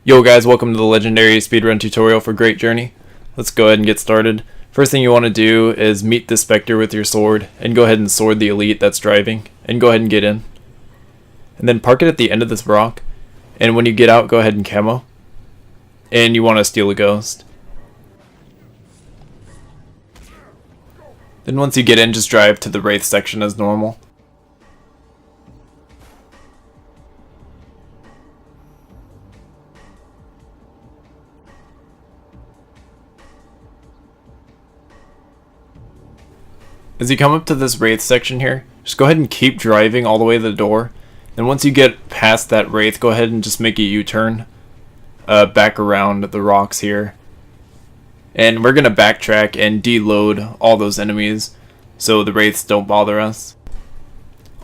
Yo guys, welcome to the legendary speedrun tutorial for Great Journey. Let's go ahead and get started. First thing you want to do is meet the spectre with your sword and go ahead and sword the elite that's driving and go ahead and get in. And then park it at the end of this rock, and when you get out, go ahead and camo. And you want to steal a ghost. Then once you get in, just drive to the wraith section as normal. As you come up to this wraith section here, just go ahead and keep driving all the way to the door. And once you get past that wraith, go ahead and just make a U-turn back around the rocks here. And we're going to backtrack and deload all those enemies so the wraiths don't bother us.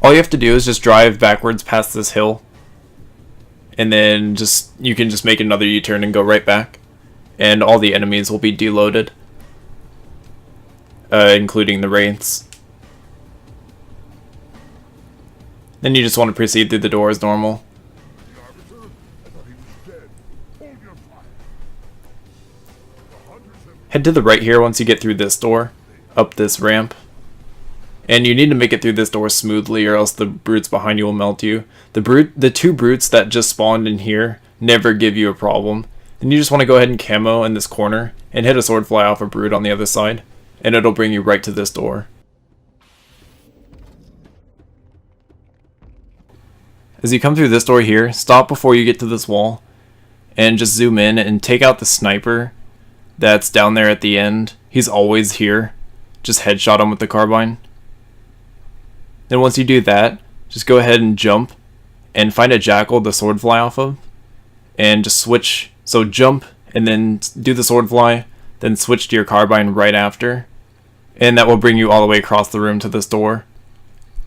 All you have to do is just drive backwards past this hill. And then you can just make another U-turn and go right back. And all the enemies will be deloaded. Including the wraiths. Then you just want to proceed through the door as normal. Head to the right here once you get through this door, up this ramp. And you need to make it through this door smoothly or else the brutes behind you will melt you. The two brutes that just spawned in here never give you a problem. Then you just want to go ahead and camo in this corner and hit a sword fly off a brute on the other side. And it'll bring you right to this door. As you come through this door here, stop before you get to this wall. And just zoom in and take out the sniper that's down there at the end. He's always here. Just headshot him with the carbine. Then once you do that, just go ahead and jump. And find a jackal to sword fly off of. And just switch. So jump and then do the sword fly. Then switch to your carbine right after. And that will bring you all the way across the room to this door.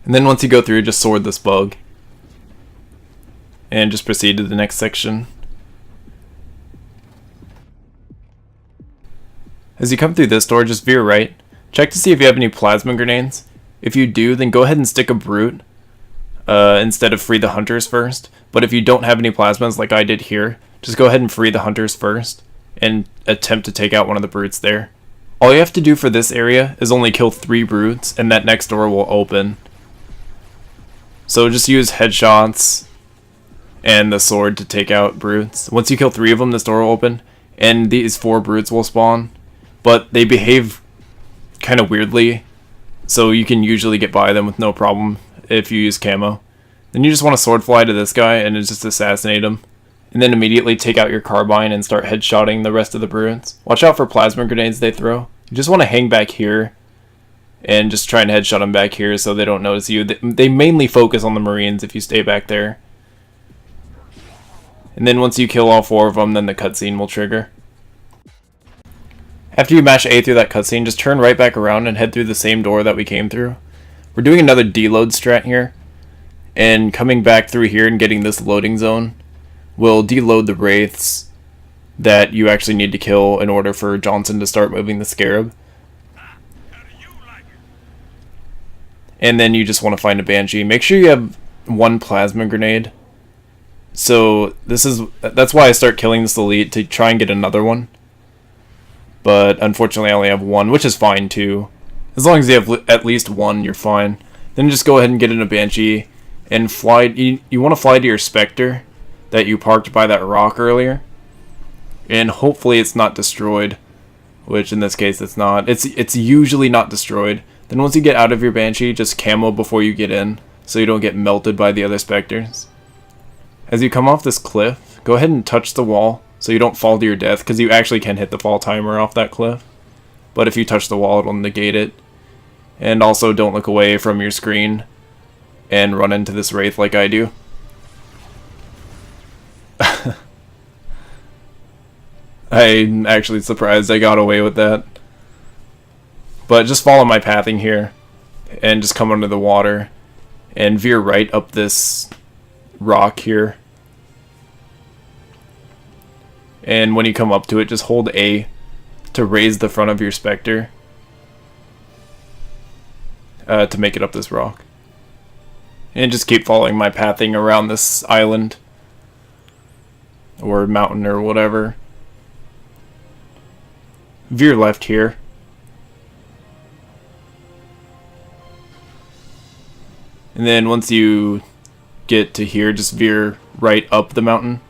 And then once you go through, just sword this bug. And just proceed to the next section. As you come through this door, just veer right. Check to see if you have any plasma grenades. If you do, then go ahead and stick a brute. Instead of free the hunters first. But if you don't have any plasmas like I did here, just go ahead and free the hunters first. And attempt to take out one of the brutes there. All you have to do for this area is only kill 3 brutes, and that next door will open. So just use headshots and the sword to take out brutes. Once you kill 3 of them, this door will open, and these 4 brutes will spawn. But they behave kind of weirdly, so you can usually get by them with no problem if you use camo. Then you just want to sword fly to this guy and just assassinate him. And then immediately take out your carbine and start headshotting the rest of the brutes. Watch out for plasma grenades they throw. You just want to hang back here and just try and headshot them back here so they don't notice you. They mainly focus on the Marines if you stay back there. And then once you kill all 4 of them, then the cutscene will trigger. After you mash A through that cutscene, just turn right back around and head through the same door that we came through. We're doing another deload strat here. And coming back through here and getting this loading zone will deload the wraiths that you actually need to kill in order for Johnson to start moving the scarab. And then you just want to find a banshee. Make sure you have 1 plasma grenade. So that's why I start killing this elite, to try and get another one. But unfortunately I only have 1, which is fine too. As long as you have at least 1, you're fine. Then just go ahead and get in a banshee and fly. You want to fly to your spectre that you parked by that rock earlier, and hopefully it's not destroyed, which in this case it's not. It's usually not destroyed. Then once you get out of your banshee, just camo before you get in so you don't get melted by the other specters. As you come off this cliff, go ahead and touch the wall so you don't fall to your death, because you actually can hit the fall timer off that cliff, but if you touch the wall it'll negate it. And also don't look away from your screen and run into this wraith like I do. I'm actually surprised I got away with that. But just follow my pathing here and just come under the water and veer right up this rock here. And when you come up to it, just hold A to raise the front of your spectre to make it up this rock. And just keep following my pathing around this island. or mountain or whatever. Veer left here. And then once you get to here, just veer right up the mountain.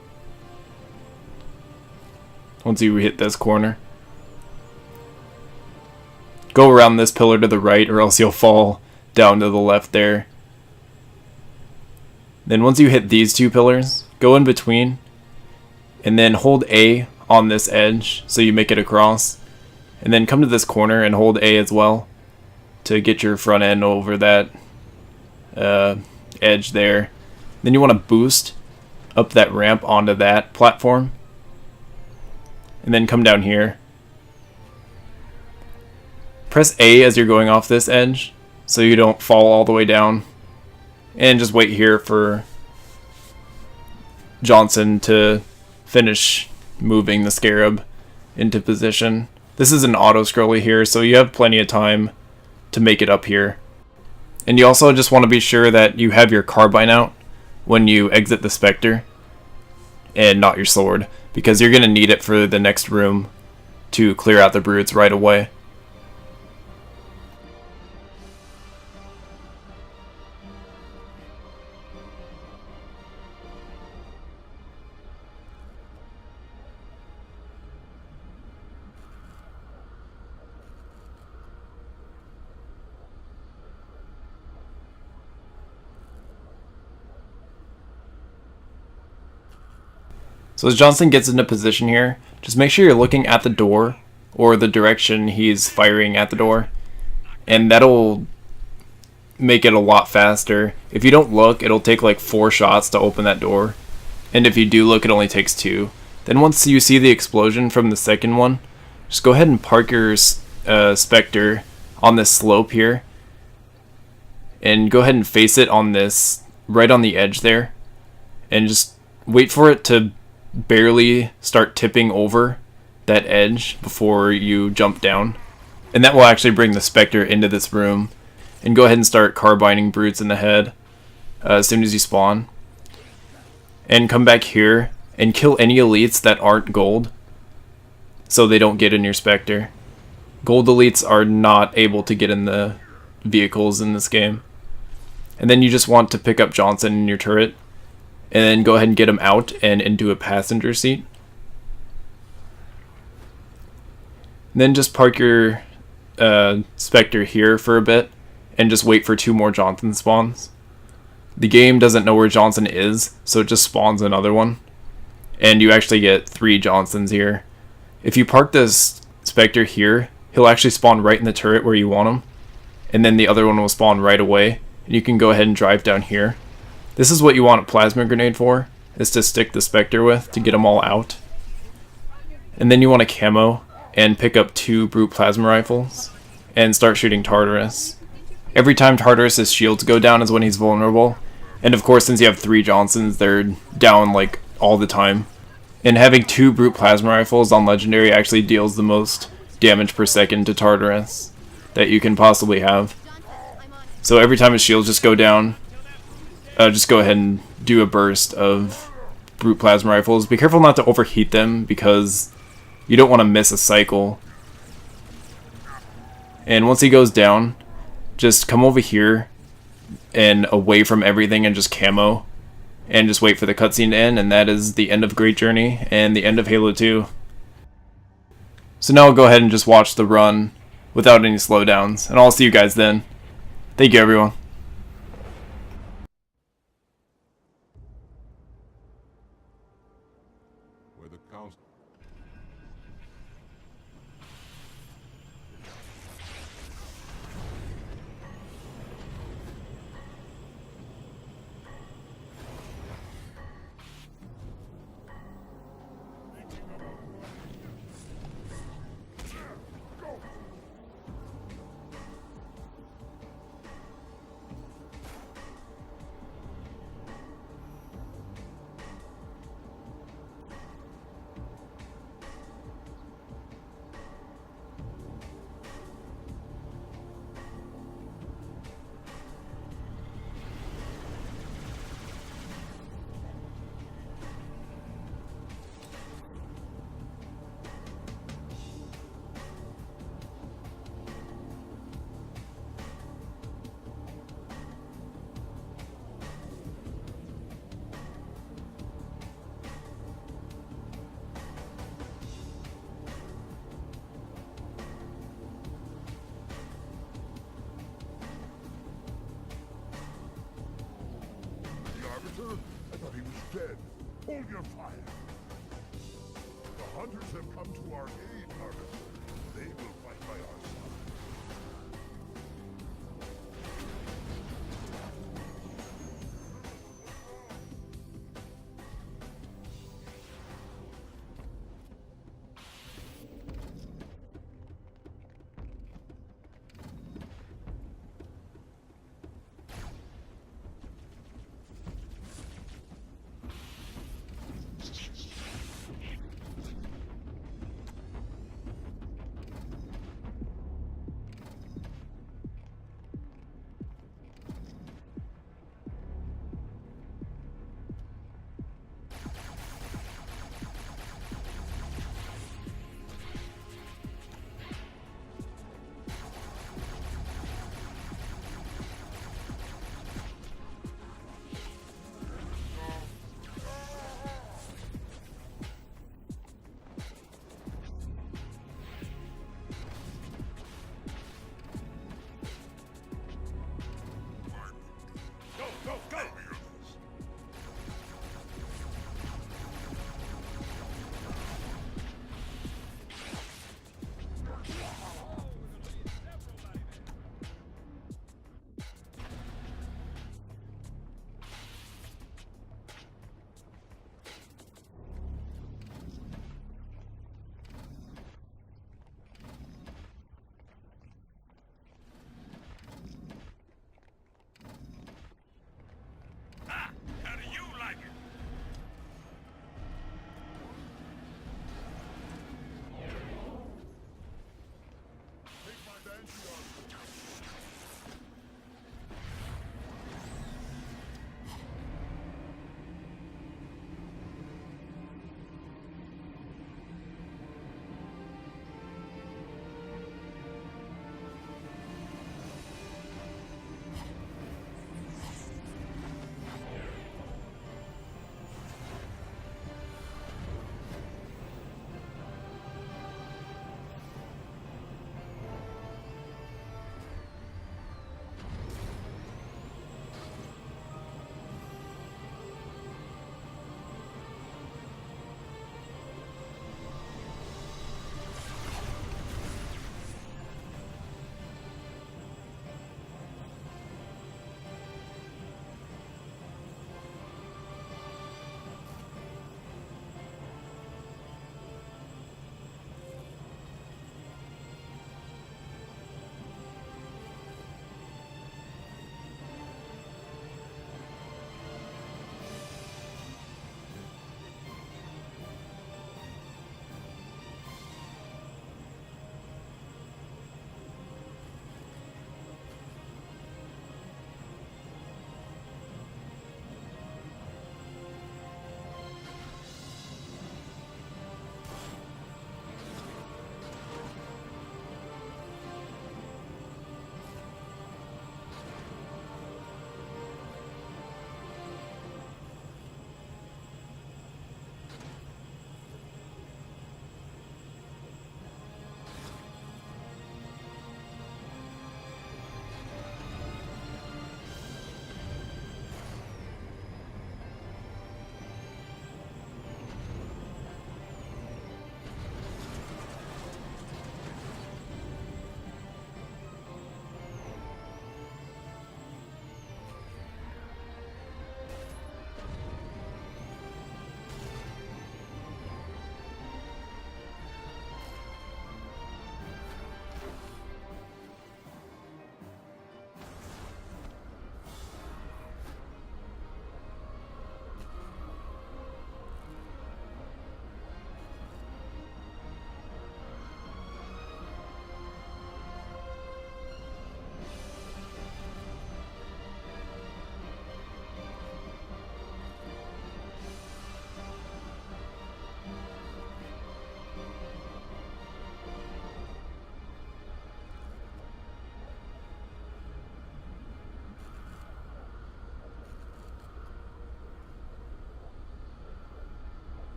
Once you hit this corner. Go around this pillar to the right or else you'll fall down to the left there. Then once you hit these two pillars, go in between and then hold A on this edge so you make it across. And then come to this corner and hold A as well to get your front end over that edge there. Then you want to boost up that ramp onto that platform. And then come down here. Press A as you're going off this edge so you don't fall all the way down. And just wait here for Johnson to finish moving the scarab into position. This is an auto scrolly here, so you have plenty of time to make it up here. And you also just want to be sure that you have your carbine out when you exit the spectre and not your sword, because you're going to need it for the next room to clear out the brutes right away. So as Johnson gets into position here, just make sure you're looking at the door or the direction he's firing at the door, and that'll make it a lot faster. If you don't look, it'll take like 4 shots to open that door, and if you do look, it only takes 2. Then once you see the explosion from the second one, just go ahead and park your spectre on this slope here, and go ahead and face it on this, right on the edge there, and just wait for it to barely start tipping over that edge before you jump down. And that will actually bring the spectre into this room. And go ahead and start carbining brutes in the head as soon as you spawn. And come back here and kill any elites that aren't gold so they don't get in your spectre. Gold elites are not able to get in the vehicles in this game. And then you just want to pick up Johnson in your turret and then go ahead and get him out and into a passenger seat. And then just park your spectre here for a bit and just wait for 2 more Johnson spawns. The game doesn't know where Johnson is, so it just spawns another one. And you actually get 3 Johnsons here. If you park this spectre here, he'll actually spawn right in the turret where you want him. And then the other one will spawn right away. And you can go ahead and drive down here. This is what you want a plasma grenade for, is to stick the spectre with to get them all out. And then you want a camo and pick up 2 brute plasma rifles and start shooting Tartarus. Every time Tartarus' shields go down is when he's vulnerable. And of course, since you have 3 Johnsons, they're down like all the time. And having 2 brute plasma rifles on legendary actually deals the most damage per second to Tartarus that you can possibly have. So every time his shields just go down, just go ahead and do a burst of brute plasma rifles. Be careful not to overheat them because you don't want to miss a cycle. And once he goes down, just come over here and away from everything and just camo. And just wait for the cutscene to end, and that is the end of Great Journey and the end of Halo 2. So now I'll go ahead and just watch the run without any slowdowns, and I'll see you guys then. Thank you, everyone. Hold your fire. The hunters have come to our aid, Harvester. They will fight by our side. How do you like it? Take my banshee on.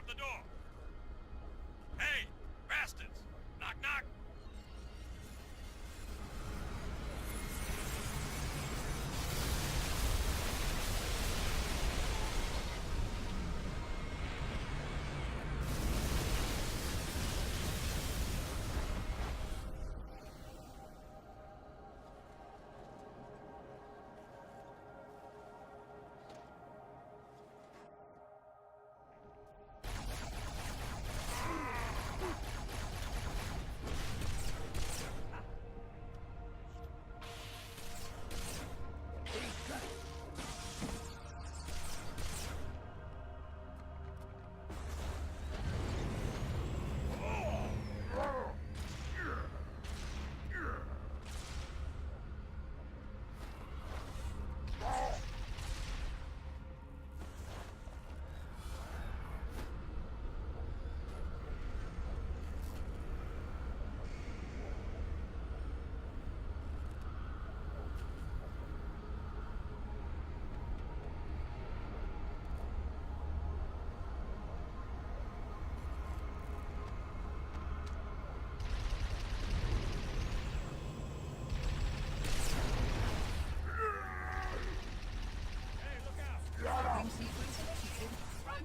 the door! Hey, bastards! Knock, knock!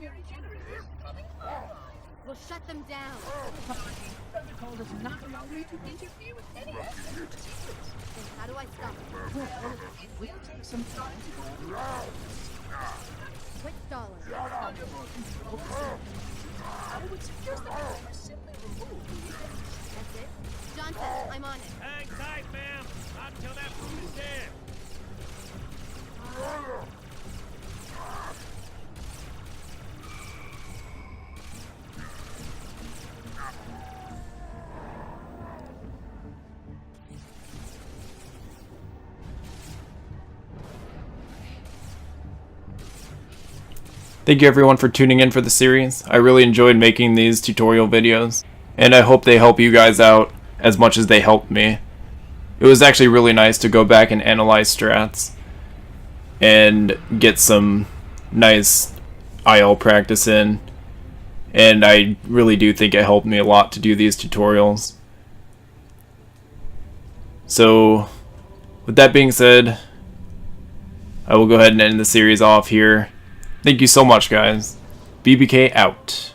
very generous. Coming on. We'll shut them down. Protocol does not allow me to interfere with any aspect of the secrets. Then how do I stop it? Well, it will take some time to go. Quit stalling. Under more control. I would suggest that the is simply removed. That's it? Johnson, I'm on it. Hang tight, ma'am. Not until that food is dead. Thank you everyone for tuning in for the series. I really enjoyed making these tutorial videos, and I hope they help you guys out as much as they helped me. It was actually really nice to go back and analyze strats and get some nice IL practice in, and I really do think it helped me a lot to do these tutorials. So with that being said, I will go ahead and end the series off here. Thank you so much, guys. BBK out.